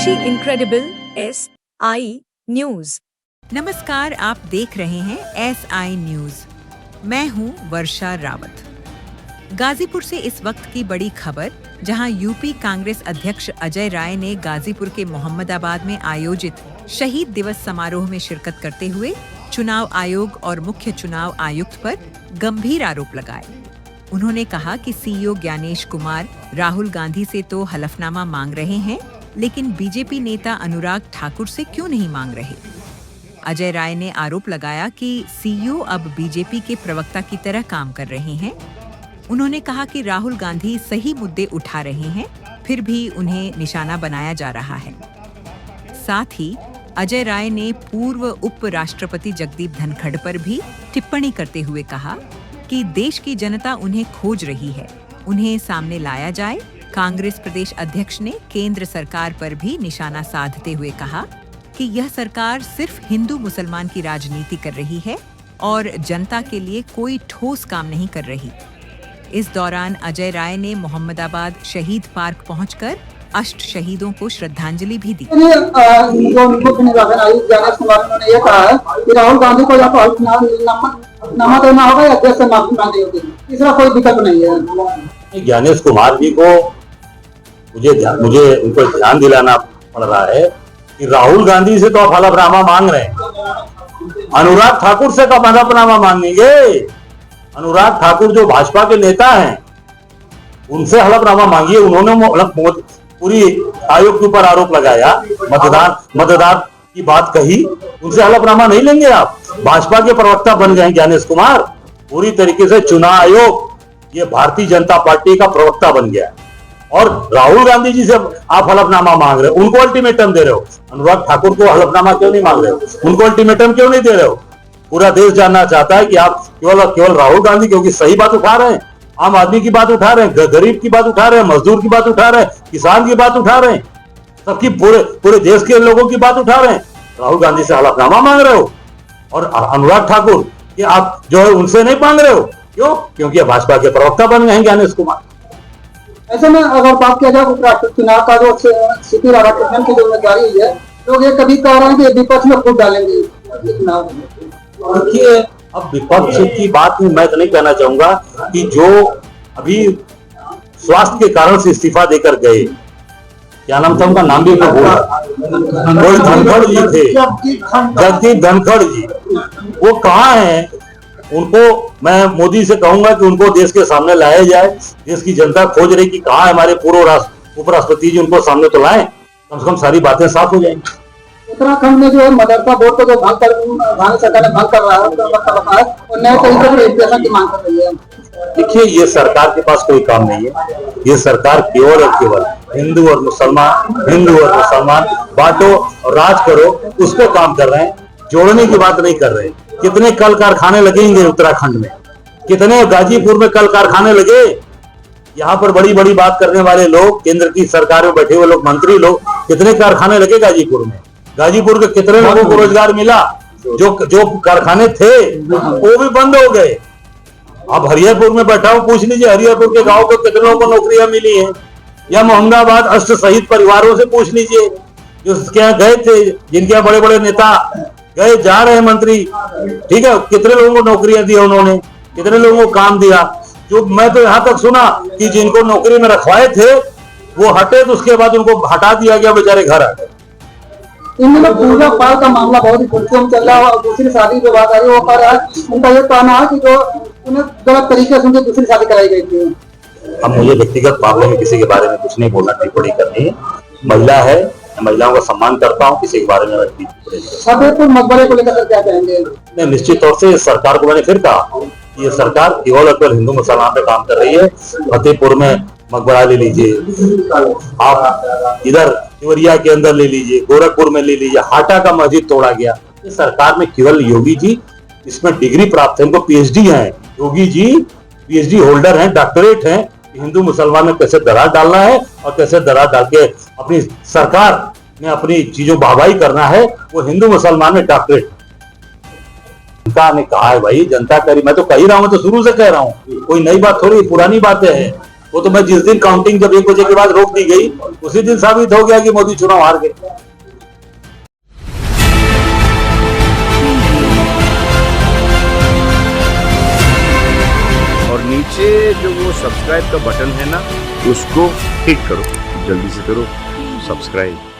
ऋषि incredible SI news. नमस्कार, आप देख रहे हैं SI न्यूज। मैं हूं वर्षा रावत। गाजीपुर से इस वक्त की बड़ी खबर, जहां यूपी कांग्रेस अध्यक्ष अजय राय ने गाजीपुर के मोहम्मदाबाद में आयोजित शहीद दिवस समारोह में शिरकत करते हुए चुनाव आयोग और मुख्य चुनाव आयुक्त पर गंभीर आरोप लगाए। उन्होंने कहा कि CEO ज्ञानेश कुमार राहुल गांधी से तो हलफनामा मांग रहे हैं, लेकिन बीजेपी नेता अनुराग ठाकुर से क्यों नहीं मांग रहे। अजय राय ने आरोप लगाया कि CEO अब बीजेपी के प्रवक्ता की तरह काम कर रहे हैं। उन्होंने कहा कि राहुल गांधी सही मुद्दे उठा रहे हैं, फिर भी उन्हें निशाना बनाया जा रहा है। साथ ही अजय राय ने पूर्व उपराष्ट्रपति जगदीप धनखड़ पर भी टिप्पणी करते हुए कहा कि देश की जनता उन्हें खोज रही है, उन्हें सामने लाया जाए। कांग्रेस प्रदेश अध्यक्ष ने केंद्र सरकार पर भी निशाना साधते हुए कहा कि यह सरकार सिर्फ हिंदू मुसलमान की राजनीति कर रही है और जनता के लिए कोई ठोस काम नहीं कर रही। इस दौरान अजय राय ने मोहम्मदाबाद शहीद पार्क पहुंचकर अष्ट शहीदों को श्रद्धांजलि भी दी। निर्वाचन आयुक्त ज्ञानेश कुमार ने यह कहा है कि राहुल गांधी को नामा देना होगा या अध्यक्ष से माफी मांगनी होगी, तीसरा कोई विकल्प नहीं है। ज्ञानेश कुमार जी को मुझे उनको ध्यान दिलाना पड़ रहा है कि राहुल गांधी से तो आप हलफनामा मांग रहे हैं, अनुराग ठाकुर से कब हलफनामा मांगेंगे। अनुराग ठाकुर जो भाजपा के नेता हैं, उनसे हलफनामा मांगिए। उन्होंने पूरी आयोग के ऊपर आरोप लगाया, मतदान की बात कही, उनसे हलफनामा नहीं लेंगे आप। भाजपा के प्रवक्ता बन गए ज्ञानेश कुमार, पूरी तरीके से चुनाव आयोग ये भारतीय जनता पार्टी का प्रवक्ता बन गया। और राहुल गांधी जी से आप हलफनामा मांग रहे हो, उनको अल्टीमेटम दे रहे हो। अनुराग ठाकुर को हलफनामा क्यों नहीं मांग रहे हो, उनको अल्टीमेटम क्यों नहीं दे रहे हो। पूरा देश जानना चाहता है कि आप केवल राहुल गांधी क्योंकि सही बात उठा रहे हैं, आम आदमी की बात उठा रहे हैं, गरीब की बात उठा रहे हैं, मजदूर की बात उठा रहे हैं, किसान की बात उठा रहे हैं, सबकी पूरे देश के लोगों की बात उठा रहे हैं। राहुल गांधी से हलफनामा मांग रहे हो और अनुराग ठाकुर कि आप जो है उनसे नहीं मांग रहे हो। क्यों? क्योंकि भाजपा के प्रवक्ता बन गए हैं ज्ञानेश कुमार। ऐसे में अगर बात किया जाए उपराष्ट्रपति चुनाव का जो सीपी राधाकृष्णन की जिम्मेदारी है, लोग ये कभी कह रहे हैं कि विपक्ष में फूट डालेंगे चुनाव। देखिए, अब विपक्ष की बात में मैं तो नहीं कहना चाहूंगा कि जो अभी स्वास्थ्य के कारण से इस्तीफा देकर गए, क्या नाम था उनका, नाम भी कोई धनखड़ जी थे, जगदीप धनखड़ जी, वो कहाँ हैं। उनको मैं मोदी से कहूंगा कि उनको देश के सामने लाया जाए। देश की जनता खोज रही कि कहाँ है हमारे पूर्व उपराष्ट्रपति जी, उनको सामने तो लाएं, कम से कम सारी बातें साफ हो जाएंगी। उत्तराखंड में जो है मदरसा बोर्ड को जो भारत सरकार ने भंग कर रहा है और नए तरीके से एजुकेशन की मांग कर रही है। देखिए, ये सरकार के पास कोई काम नहीं है। ये सरकार केवल और केवल हिंदू और मुसलमान बांटो और राज करो, उस पर काम कर रहे हैं, जोड़ने की बात नहीं कर रहे हैं। कितने कल कारखाने लगेंगे उत्तराखंड में, कितने गाजीपुर में कल कारखाने लगे। यहाँ पर बड़ी बड़ी बात करने वाले लोग, केंद्र की सरकार में बैठे हुए लोग, मंत्री लोग, कितने कारखाने लगे गाजीपुर में। गाजीपुर के कितने लोगों को रोजगार मिला, जो कारखाने थे वो भी बंद हो गए। अब हरियापुर में बैठा हूं, पूछ लीजिए हरियापुर के गांव को कितने लोगों को नौकरियां मिली हैं, या मोहम्मदाबाद अष्ट शहीद परिवारों से पूछ लीजिए जिसके यहाँ गए थे, जिनके यहाँ बड़े बड़े नेता गए, जा रहे हैं मंत्री, ठीक है, कितने लोगों को नौकरियां दी उन्होंने, कितने लोगों को काम दिया। जो मैं तो यहाँ तक सुना कि जिनको नौकरी में रखवाए थे वो हटे, तो उसके बाद उनको हटा दिया गया, बेचारे घर आ गए। इन दिनों पूजा पाठ का मामला बहुत ही खुर्चम चल रहा है और दूसरी शादी जो बात आई वो कर रहा है। उनका ये कहना है कि जो उन्हें गलत तरीके से उनकी दूसरी शादी कराई गई थी। अब मुझे व्यक्तिगत मामले में किसी के बारे में कुछ नहीं बोलना, टिप्पणी करनी है। महिला है, महिलाओं का सम्मान करता हूँ, किसी के बारे में फतेहपुर मकबरे को लेकर क्या कहेंगे? नहीं, निश्चित तौर से सरकार को मैंने फिर कहा, ये सरकार केवल और केवल हिंदू मुसलमान पे काम कर रही है। फतेहपुर में मकबरा ले लीजिए, आप इधर देवरिया के अंदर ले लीजिए, गोरखपुर में ले लीजिए, हाटा का मस्जिद तोड़ा गया। इस सरकार में केवल योगी जी इसमें डिग्री प्राप्त है, उनको PhD है, योगी जी PhD होल्डर हैं, डॉक्टरेट हैं। हिंदू मुसलमान में कैसे दरार डालना है और कैसे दरार डाल के अपनी सरकार में अपनी चीजों वाहवाही करना है, वो हिंदू मुसलमान में डॉक्टरेट। जनता ने कहा है भाई, जनता करी, मैं तो कह ही रहा हूं, तो शुरू से कह रहा हूं, कोई नई बात थोड़ी, पुरानी बातें हैं। वो तो मैं जिस दिन काउंटिंग जब 1 बजे के बाद रोक दी गई उसी दिन साबित हो गया कि मोदी चुनाव हार गए। और नीचे जो वो सब्सक्राइब का बटन है ना, उसको हिट करो, जल्दी से करो सब्सक्राइब।